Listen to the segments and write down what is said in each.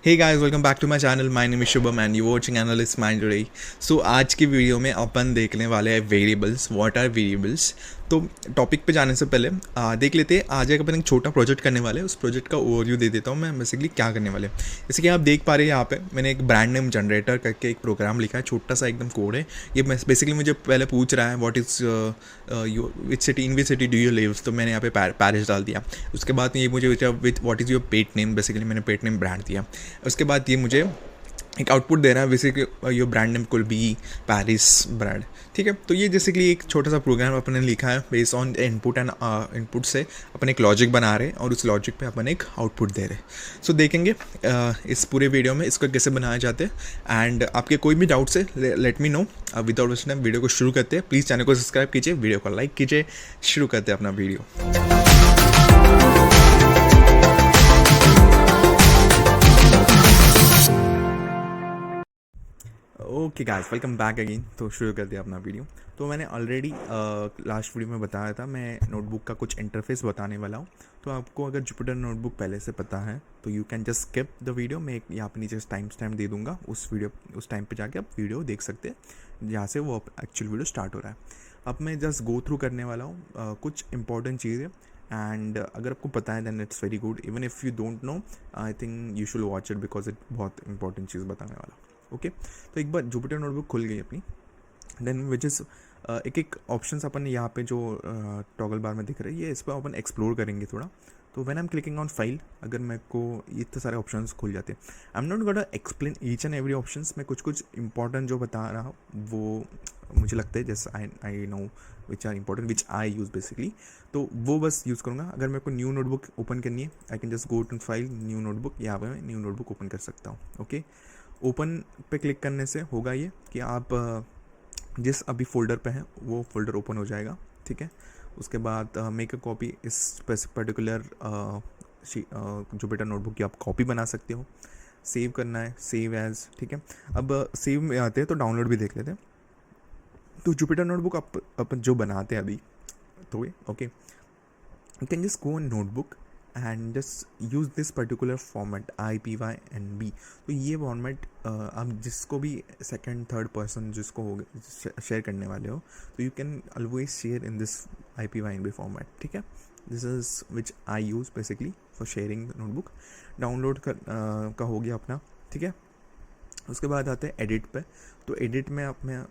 Hey guys, welcome back to my channel. My name is Shubham and you watching analyst mind today. So आज की video में अपन देखने वाले हैं वेरिएबल्स। What are variables? तो टॉपिक पे जाने से पहले देख लेते हैं आज एक अपन एक छोटा प्रोजेक्ट करने वाले हैं। उस प्रोजेक्ट का ओवरव्यू दे देता हूँ मैं बेसिकली क्या करने वाले हैं। जैसे कि आप देख पा रहे हैं यहाँ पे मैंने एक ब्रांड नेम जनरेटर करके एक प्रोग्राम लिखा है, छोटा सा एकदम कोड है। ये बेसिकली मुझे पहले पूछ रहा है what is you which city in which city do you live, तो मैंने यहाँ पे पेरिस डाल दिया। उसके बाद ये मुझे with what is your pet name, basically मैंने पेट नेम ब्रांड दिया। उसके बाद ये मुझे एक आउटपुट दे रहा है, बेसिकली योर ब्रांड नेम कुल बी पैरिस ब्रांड। ठीक है, तो ये जैसे कि एक छोटा सा प्रोग्राम अपन ने लिखा है based on input and input से अपन एक लॉजिक बना रहे हैं और उस लॉजिक पे अपन एक आउटपुट दे रहे हैं। सो देखेंगे इस पूरे वीडियो में इसको कैसे बनाया जाते हैं। एंड आपके कोई भी डाउट्स है let me know. Without waste time video को शुरू करते हैं। प्लीज़ चैनल को सब्सक्राइब कीजिए, वीडियो को लाइक कीजिए। शुरू करते हैं अपना video. Okay guys, welcome back again. तो शुरू कर दिया अपना वीडियो। तो मैंने ऑलरेडी लास्ट वीडियो में बताया था मैं नोटबुक का कुछ इंटरफेस बताने वाला हूँ। तो आपको अगर जुपिटर नोटबुक पहले से पता है तो you can just skip the video. मैं एक यहाँ पे नीचे टाइम स्टैम्प दे दूँगा, उस टाइम पे जाके आप वीडियो देख सकते हैं जहाँ से वो एक्चुअल वीडियो स्टार्ट हो रहा है। अब मैं जस्ट गो थ्रू करने वाला हूँ कुछ इंपॉर्टेंट चीज़ें। एंड अगर आपको पता है then it's very good. Even if you don't know I think you should watch it because it बहुत इंपॉर्टेंट चीज़ बताने वाला। ओके, तो एक बार जुपिटर नोटबुक खुल गई अपनी। देन विच इज़ एक एक ऑप्शंस अपन यहाँ पे जो टॉगल बार में दिख रही है इस पर अपन एक्सप्लोर करेंगे थोड़ा। तो when I am clicking on file, अगर मेरे को इतने सारे ऑप्शंस खुल जाते हैं। I am not gonna explain each and every options. मैं कुछ कुछ इंपॉर्टेंट जो बता रहा हूँ वो मुझे लगता है जैसे I know which are important which I use basically. तो वो बस यूज़ करूँगा। अगर मेरे को न्यू नोटबुक ओपन करनी है I can just go to file new notebook. यहाँ पर मैं न्यू नोटबुक ओपन कर सकता हूँ। ओके, ओपन पे क्लिक करने से होगा ये कि आप जिस अभी फोल्डर पे हैं वो फोल्डर ओपन हो जाएगा। ठीक है, उसके बाद मेक अ कॉपी। इस पर्टिकुलर जुपिटर नोटबुक की आप कॉपी बना सकते हो। सेव करना है, सेव एज। ठीक है, अब सेव में आते हैं तो डाउनलोड भी देख लेते हैं। तो जुपिटर नोटबुक आप जो बनाते हैं अभी तो ये okay, you can just go on notebook and just use this particular format IPYNB। तो ये फॉर्मेट आप जिसको भी सेकंड थर्ड पर्सन जिसको हो शेयर करने वाले हो तो you can always share in this IPYNB format. ठीक है, this is which I use basically for sharing notebook. Download का हो गया अपना। ठीक है, उसके बाद आते हैं एडिट पे। तो एडिट में आप मैं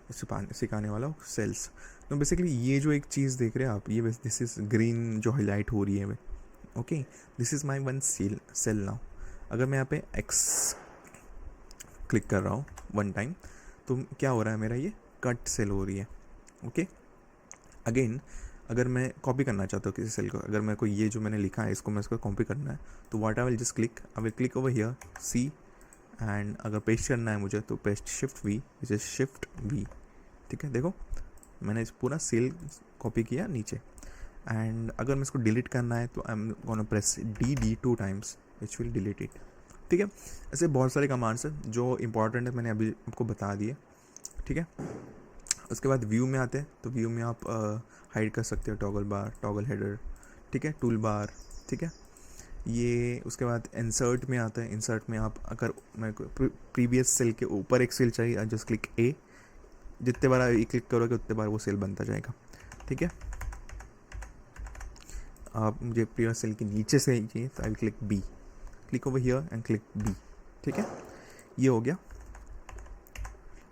सिखाने वाला हूँ सेल्स। तो बेसिकली ये जो एक चीज़ देख रहे हैं आप, ये दिस इज़ ग्रीन जो हाईलाइट हो रही है okay, this is my one cell now. अगर मैं यहाँ पे एक्स क्लिक कर रहा हूँ वन टाइम तो क्या हो रहा है, मेरा ये कट सेल हो रही है। ओके, अगेन अगर मैं कॉपी करना चाहता हूँ किसी सेल को, अगर मेरे को ये जो मैंने लिखा है इसको मैं इसको कॉपी करना है तो what I will just click over here C. And अगर पेस्ट करना है मुझे तो paste shift V, which is shift V. ठीक है, देखो मैंने इस पूरा सेल कॉपी किया नीचे। एंड अगर मैं इसको डिलीट करना है तो I am gonna press D 2 times which will delete it. ठीक है, ऐसे बहुत सारे कमांड्स हैं जो इंपॉर्टेंट है, मैंने अभी आपको बता दिए। ठीक है, उसके बाद व्यू में आते हैं तो व्यू में आप हाइड कर सकते हो टॉगल बार, टॉगल हेडर। ठीक है, टूल बार। ठीक है, ये उसके बाद इंसर्ट में आता है। इंसर्ट में आप अगर मेरे को प्रीवियस सेल के ऊपर एक सेल चाहिए जस्ट क्लिक ए। जितने बार आप क्लिक करोगे उतने बार वो सेल बनता जाएगा। ठीक है, आप मुझे प्रीवियस सेल के नीचे से चाहिए तो I will click B, click over here and click B. ठीक है, ये हो गया।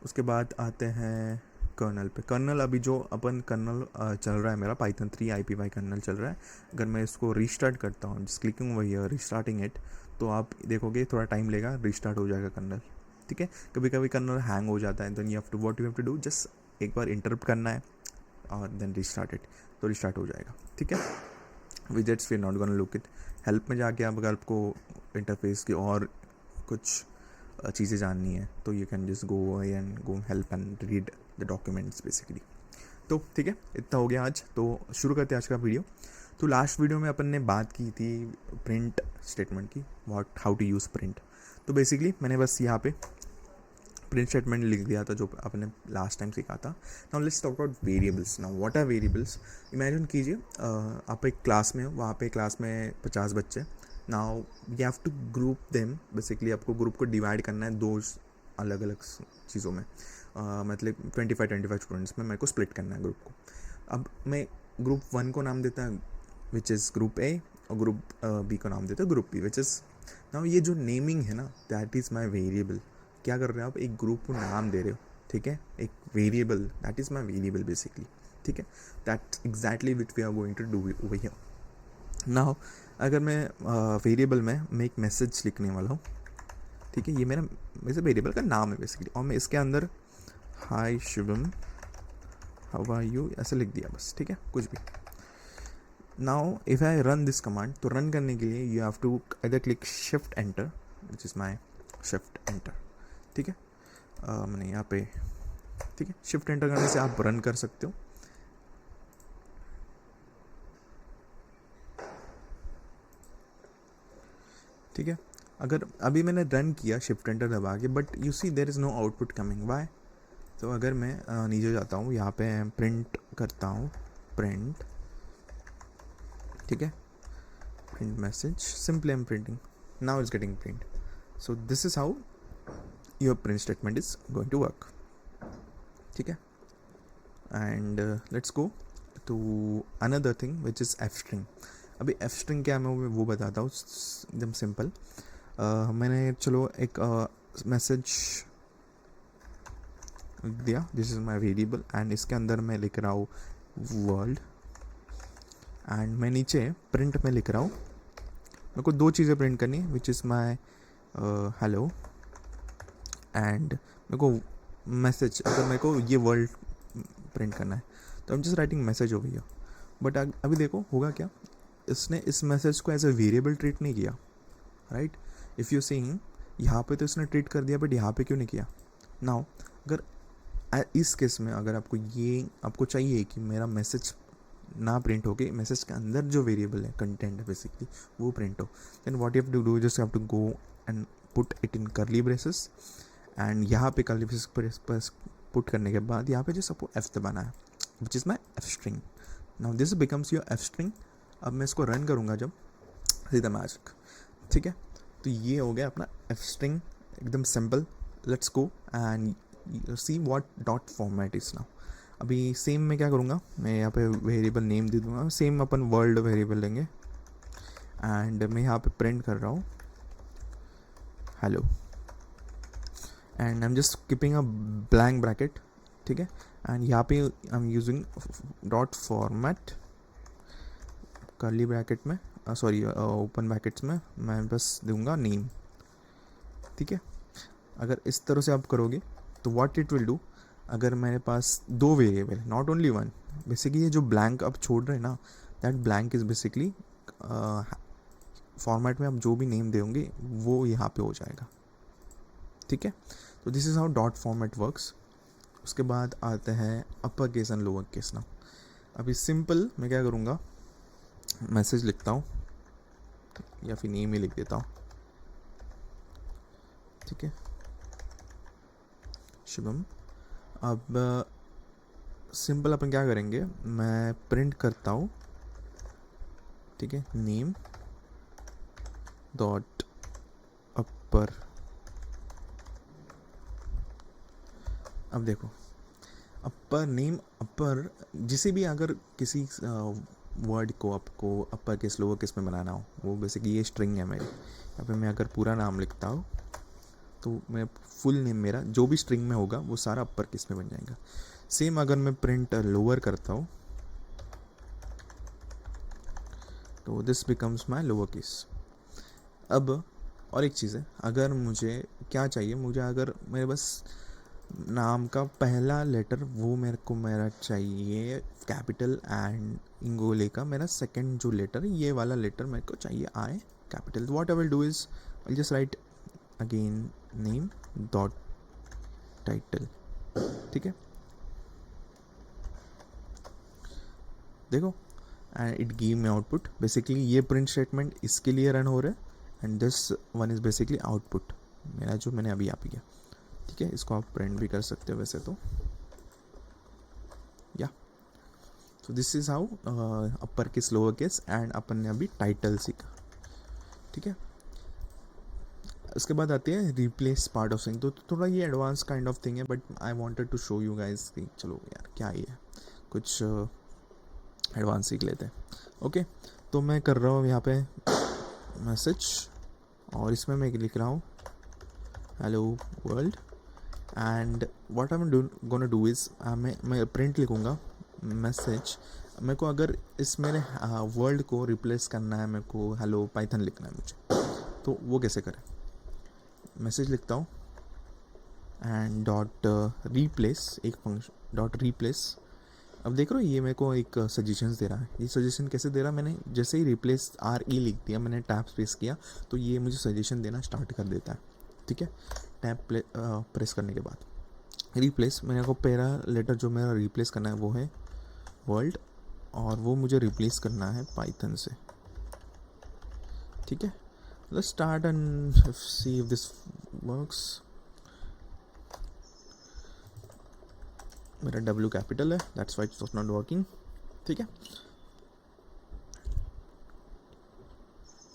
उसके बाद आते हैं कर्नल पे। कर्नल अभी जो अपन कर्नल चल रहा है मेरा पाइथन 3 IPY कर्नल चल रहा है। अगर मैं इसको रीस्टार्ट करता हूँ just clicking over here restarting it तो आप देखोगे थोड़ा टाइम लेगा, रीस्टार्ट हो जाएगा कर्नल। ठीक है, कभी कभी कर्नल हैंग हो जाता है, then you have to do just एक बार इंटरप्ट करना है और देन रीस्टार्ट इट तो रीस्टार्ट हो जाएगा। ठीक है, विजेट्स फिर not gonna look it. Help में जाके आप अगर आपको इंटरफेस की और कुछ चीज़ें जाननी है तो you can just go and go help and read the documents basically. तो ठीक है, इतना हो गया आज। तो शुरू करते हैं आज का वीडियो। तो लास्ट वीडियो में अपन ने बात की थी प्रिंट स्टेटमेंट की, हाउ टू यूज़ प्रिंट। तो बेसिकली मैंने बस यहाँ पे प्रिंट स्टेटमेंट लिख दिया था जो आपने लास्ट टाइम सीखा था। Now let's talk about variables. Now what are variables? Imagine कीजिए आप एक क्लास में हो, वहाँ पे क्लास में 50 बच्चे। Now you have to group them, basically आपको ग्रुप को डिवाइड करना है दो अलग अलग चीज़ों में, मतलब 25 स्टूडेंट्स में मेरे को स्प्लिट करना है ग्रुप को। अब मैं ग्रुप 1 को नाम देता है विच इज़ ग्रुप ए, और ग्रुप बी को नाम देता है group B which is. Now ये जो नेमिंग है ना, दैट इज़ माई वेरिएबल। क्या कर रहे हो आप, एक ग्रुप को नाम दे रहे हो, ठीक है, एक variable, that is my variable basically, ठीक है। That exactly which we are going to do over here. Now अगर मैं वेरिएबल में मैं एक मैसेज लिखने वाला हूँ, ठीक है, ये मेरा वैसे वेरिएबल का नाम है बेसिकली, और मैं इसके अंदर हाय शुभम हाउ आर यू ऐसे लिख दिया बस, ठीक है, कुछ भी। Now if I run this command, तो रन करने के लिए यू हैव टू इधर click shift enter, which is my shift enter, ठीक है। मैंने यहाँ पे, ठीक है, शिफ्ट एंटर करने से आप रन कर सकते हो। ठीक है, अगर अभी मैंने रन किया शिफ्ट एंटर दबा के, but you see there is no output coming, why? तो अगर मैं नीचे जाता हूँ, यहाँ पे प्रिंट करता हूँ, प्रिंट, ठीक है, print message, simply I am printing, now it's getting print. So this is how your print statement is going to work, ठीक है। And let's go to another thing which is F string. अभी F string क्या है मैं वो बताता हूँ, एकदम सिंपल। मैंने चलो एक मैसेज दिया, this is my variable, and इसके अंदर मैं लिख रहा हूँ वर्ल्ड, एंड मैं नीचे प्रिंट में लिख रहा हूँ, मेरे को दो चीज़ें प्रिंट करनी है, विच इज़ माई हेलो, एंड मेरे को मैसेज, अगर मेरे को ये वर्ल्ड प्रिंट करना है तो आई am just writing message over here. But अभी देखो होगा क्या, इसने इस मैसेज को एज ए वेरिएबल ट्रीट नहीं किया, राइट। इफ़ यू सीइंग यहाँ पे तो इसने ट्रीट कर दिया, बट यहाँ पे क्यों नहीं किया? नाउ अगर इस केस में अगर आपको चाहिए कि मेरा मैसेज ना प्रिंट हो के मैसेज के अंदर जो वेरिएबल है, कंटेंट है बेसिकली, वो प्रिंट हो, then what you have to do, just have to go and put it in curly braces, and यहाँ पे कर्ली ब्रेसेस पर पुट करने के बाद यहाँ पे जस्ट आपको एफ दबाना है, विच is my F string. Now this becomes your F string. अब मैं इसको रन करूँगा जब, सीधा मैजिक, ठीक है। तो ये हो गया अपना एफ स्ट्रिंग, एकदम simple. Let's go and see what dot format is now. अभी सेम मैं क्या करूँगा, मैं यहाँ पे वेरिएबल नेम दे दूँगा, सेम अपन वर्ल्ड वेरिएबल लेंगे, एंड मैं यहाँ पे प्रिंट कर रहा हूँ hello, and I am just keeping a blank bracket, ठीक है। एंड यहाँ पे I am using dot format, curly bracket में, सॉरी ओपन ब्रैकेट्स में मैं बस दूंगा नेम, ठीक है। अगर इस तरह से आप करोगे तो व्हाट इट विल डू, अगर मेरे पास दो variable, not only one, basically ये जो ब्लैंक आप छोड़ रहे हैं ना, that blank is basically format में आप जो भी नेम देंगे वो यहाँ पे हो जाएगा, ठीक है। तो this is how dot format works. उसके बाद आते हैं upper case and lower case. ना अभी सिंपल मैं क्या करूँगा, मैसेज लिखता हूँ या फिर नेम ही लिख देता हूँ, ठीक है, शुभम। अब सिंपल अपन क्या करेंगे, मैं प्रिंट करता हूँ, ठीक है, नेम डॉट अपर। अब देखो अपर नेम, अपर जिसे भी अगर किसी वर्ड को आपको अपर केस लोअर केस में बनाना हो, वो बेसिकली ये स्ट्रिंग है मेरी। यहाँ पे मैं अगर पूरा नाम लिखता हूँ तो मैं फुल नेम मेरा जो भी स्ट्रिंग में होगा वो सारा अपर केस में बन जाएगा। सेम अगर मैं प्रिंट लोअर करता हूँ तो this becomes my lower case. अब और एक चीज़ है, अगर मुझे क्या चाहिए, मुझे अगर मेरे बस नाम का पहला लेटर वो मेरा चाहिए कैपिटल, एंड इंगोले का मेरा सेकंड जो लेटर ये वाला लेटर मेरे को चाहिए आई capital. What I will do is I just right again name dot title, ठीक है, देखो and it give me output. Basically ये प्रिंट स्टेटमेंट इसके लिए रन हो रहा है, and this one is basically output मेरा जो मैंने अभी आप किया, ठीक है। इसको आप प्रिंट भी कर सकते हो वैसे तो, या so this is how upper case lower case, and अपन ने अभी टाइटल सीखा। ठीक है। उसके बाद आती है रिप्लेस पार्ट ऑफ स्ट्रिंग। तो थोड़ा ये एडवांस काइंड ऑफ थिंग है, but I wanted to show you guys कि चलो यार क्या ही है, कुछ एडवांस सीख लेते हैं। ओके, तो मैं कर रहा हूँ यहाँ पे मैसेज, और इसमें मैं लिख रहा हूँ hello world, and what I am gonna do is मैं प्रिंट लिखूँगा मैसेज। मेरे को अगर इस मेरे वर्ल्ड को रिप्लेस करना है, मेरे को हेलो पाइथन लिखना है मुझे, तो वो कैसे करें? मैसेज लिखता हूँ एंड डॉट रिप्लेस, एक फंक्शन डॉट रिप्लेस। अब देख रहे हो ये मेरे को एक सजेशंस दे रहा है। ये सजेशन कैसे दे रहा है? मैंने जैसे ही रिप्लेस RE लिख दिया, मैंने टैब स्पेस किया, तो ये मुझे सजेशन देना स्टार्ट कर देता है। ठीक है, टैब प्रेस करने के बाद रिप्लेस, मेरे को पहला लेटर जो मेरा रिप्लेस करना है वो है वर्ल्ड, और वो मुझे रिप्लेस करना है पाइथन से। ठीक है, let's start and see if this works. मेरा W कैपिटल है, that's why it's not working. ठीक है,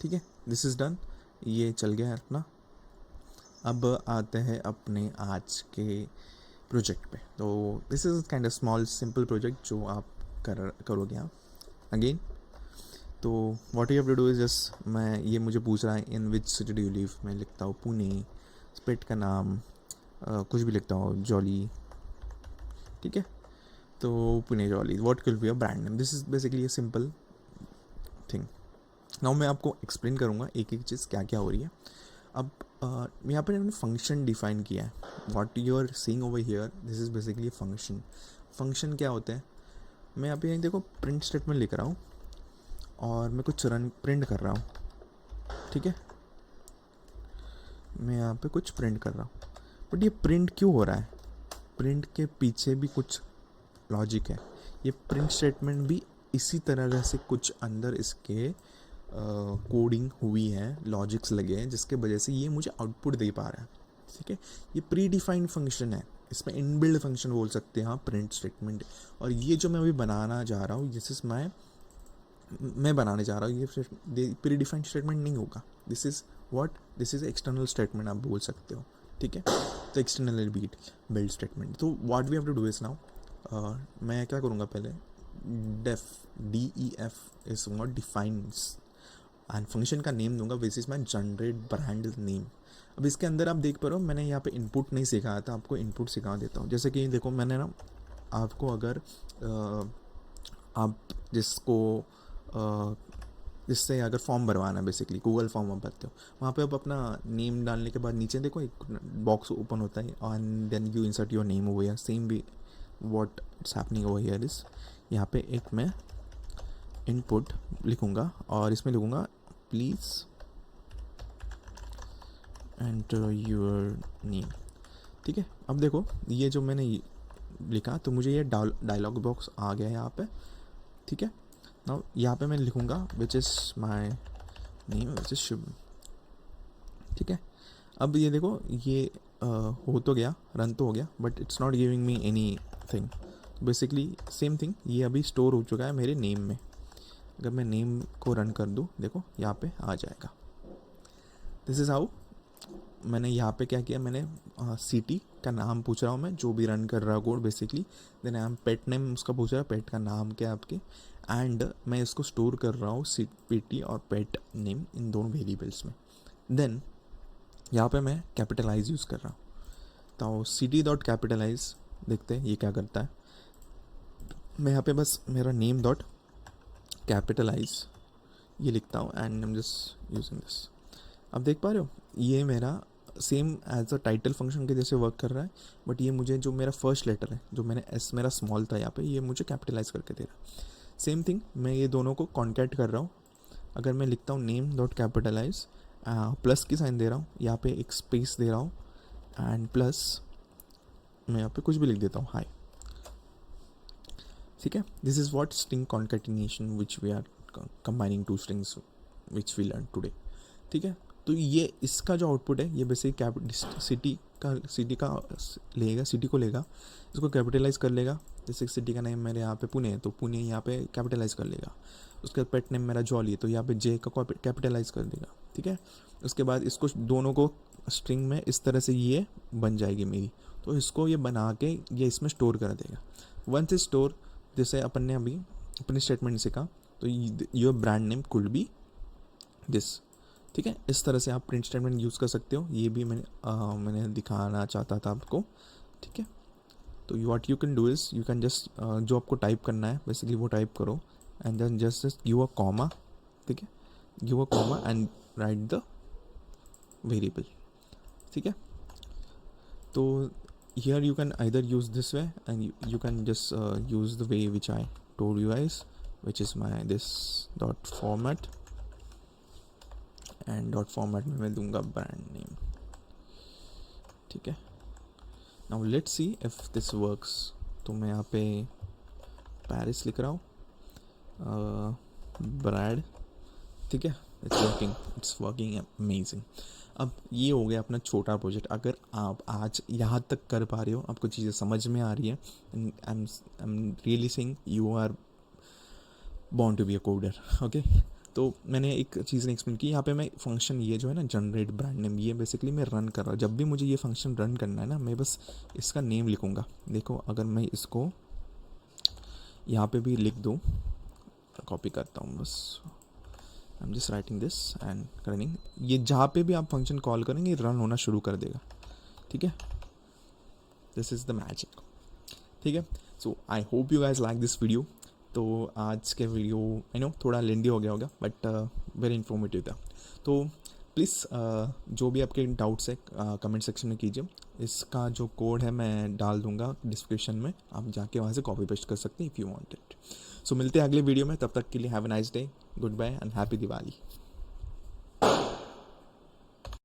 ठीक है, दिस इज़ डन, ये चल गया है अपना। अब आते हैं अपने आज के प्रोजेक्ट पे। तो this is kind of small simple project जो आप करोगे आप अगेन। तो what you have to do is just, मैं ये मुझे पूछ रहा है in which city do you live, मैं लिखता हूँ पुणे, स्टेट का नाम कुछ भी लिखता हूँ, जॉली। ठीक है, तो Pune jolly, what will be your brand name. This is basically a simple thing. Now मैं आपको एक्सप्लेन करूँगा एक एक चीज़ क्या क्या हो रही है। अब यहाँ पर हमने फंक्शन डिफाइन किया है। What you are seeing over here, this is basically function. Function क्या होते हैं? मैं यहाँ पे देखो प्रिंट स्टेटमेंट लिख रहा हूँ और मैं कुछ रन प्रिंट कर रहा हूँ। ठीक है, मैं यहाँ पे कुछ प्रिंट कर रहा हूँ, बट ये प्रिंट क्यों हो रहा है? प्रिंट के पीछे भी कुछ लॉजिक है। ये प्रिंट स्टेटमेंट भी इसी तरह से कुछ अंदर इसके कोडिंग हुई है, लॉजिक्स लगे हैं, जिसके वजह से ये मुझे आउटपुट दे पा रहा है। ठीक है, ये प्री डिफाइंड फंक्शन है, इसमें इनबिल्ड फंक्शन बोल सकते हैं आप प्रिंट स्टेटमेंट। और ये जो मैं अभी बनाना जा रहा हूँ, दिस इज मैं बनाने जा रहा हूँ, ये प्री डिफाइंड स्टेटमेंट नहीं होगा। This is what, this is external statement आप बोल सकते हो। ठीक है, तो एक्सटर्नल बिल्ड स्टेटमेंट। तो what we have to do is now, मैं क्या करूँगा पहले, DEF is what defines, and function का नेम दूंगा which is my generate brand name. अब इसके अंदर आप देख पा रहे हो, मैंने यहाँ पे इनपुट नहीं सिखाया था, आपको इनपुट सिखा देता हूँ। जैसे कि देखो मैंने ना आपको अगर आप जिससे अगर फॉर्म भरवाना है, बेसिकली गूगल फॉर्म आप भरते हो, वहाँ पे आप अपना नेम डालने के बाद नीचे देखो एक बॉक्स ओपन होता है, and then you insert your name over here. Same भी what it's happening over here is, यहाँ पे एक मैं इनपुट लिखूँगा और इसमें लिखूँगा प्लीज़ एंटर योर नेम। ठीक है, अब देखो ये जो मैंने लिखा, तो मुझे ये डायलॉग बॉक्स आ गया है यहाँ पे। ठीक है, नाउ यहाँ पे मैं लिखूँगा which is my name, which is Shubh. ठीक है, अब ये देखो ये हो तो गया, रन तो हो गया, but it's not giving me any thing. Basically same thing, ये अभी स्टोर हो चुका है मेरे नेम में। अगर मैं नेम को रन कर दूँ, देखो यहाँ पे आ जाएगा। This is how. मैंने यहाँ पे क्या किया, मैंने सिटी का नाम पूछ रहा हूँ मैं, जो भी रन कर रहा code basically. Then I am pet name उसका पूछ रहा है, पेट का नाम क्या है आपके, एंड मैं इसको स्टोर कर रहा हूँ PT और पेट नेम इन दोनों वेरिएबल्स में। देन यहाँ पे मैं कैपिटलाइज यूज़ कर रहा हूँ, तो cd.capitalize देखते हैं ये क्या करता है। मैं यहाँ पे बस मेरा नेम डॉट कैपिटलाइज ये लिखता हूँ and I am just using this. अब देख पा रहे हो ये मेरा same as a title function के जैसे वर्क कर रहा है, बट ये मुझे जो मेरा फर्स्ट लेटर है, जो मैंने एस मेरा स्मॉल था यहाँ पे, ये मुझे कैपिटलाइज करके दे रहा है। सेम थिंग, मैं ये दोनों को कॉन्कैट कर रहा हूँ। अगर मैं लिखता हूँ नेम डॉट कैपिटलाइज, प्लस की साइन दे रहा हूँ, यहाँ पे एक स्पेस दे रहा हूँ, एंड प्लस मैं यहाँ पे कुछ भी लिख देता हूँ, हाई। ठीक है, this is what string concatenation which we are combining two strings which we learn today. ठीक है, तो ये इसका जो आउटपुट है ये बेसिक सिटी का लेगा, सिटी को लेगा, इसको कैपिटलाइज कर लेगा। जैसे सिटी का नेम मेरे यहाँ पे पुणे है तो पुणे यहाँ पे कैपिटलाइज कर लेगा। उसके बाद पेट नेम मेरा जॉली है तो यहाँ पे जे का कैपिटलाइज कर देगा, ठीक है। उसके बाद इसको दोनों को स्ट्रिंग में इस तरह से ये बन जाएगी मेरी, तो इसको ये बना के ये इसमें स्टोर कर देगा। वंस स्टोर, जैसे अपन ने अभी अपने स्टेटमेंट से कहा, तो your brand name could be this, ठीक है। इस तरह से आप प्रिंट स्टेटमेंट यूज़ कर सकते हो, ये भी मैंने दिखाना चाहता था आपको, ठीक है। तो what you can do is you can just जो आपको टाइप करना है बेसिकली वो टाइप करो and then just give a comma, ठीक है, give a comma and write the variable, ठीक है। तो here you can either use this way and you can just use the way which I told you guys, which is my this dot format, and dot format में मैं दूंगा brand name, ठीक है। now let's see if this works। तो मैं यहाँ पे Paris लिख रहा हूँ, ब्रैड, ठीक है, इट्स वर्किंग अमेजिंग। अब ये हो गया अपना छोटा प्रोजेक्ट। अगर आप आज यहाँ तक कर पा रहे हो, आपको चीज़ें समझ में आ रही है, I am really saying you are born to be a coder, okay. तो मैंने एक चीज़ ने एक्सप्लेन की यहाँ पे, मैं फंक्शन ये जो है ना जनरेट ब्रांड नेम, ये बेसिकली मैं रन कर रहा हूँ। जब भी मुझे ये फंक्शन रन करना है ना, मैं बस इसका नेम लिखूँगा। देखो अगर मैं इसको यहाँ पे भी लिख दूँ, कॉपी करता हूँ बस, आई am just writing this and running, ये जहाँ पे भी आप फंक्शन कॉल करेंगे रन होना शुरू कर देगा, ठीक है। दिस इज़ द मैजिक, ठीक है। So I hope you guys like this video. तो आज के वीडियो आई नो थोड़ा लेंदी हो गया होगा बट वेरी इन्फॉर्मेटिव था। तो प्लीज़ जो भी आपके डाउट्स है कमेंट सेक्शन में कीजिए। इसका जो कोड है मैं डाल दूंगा डिस्क्रिप्शन में, आप जाके वहाँ से कॉपी पेस्ट कर सकते हैं if you want it. So मिलते हैं अगले वीडियो में, तब तक के लिए have a nice day, good bye and happy Diwali.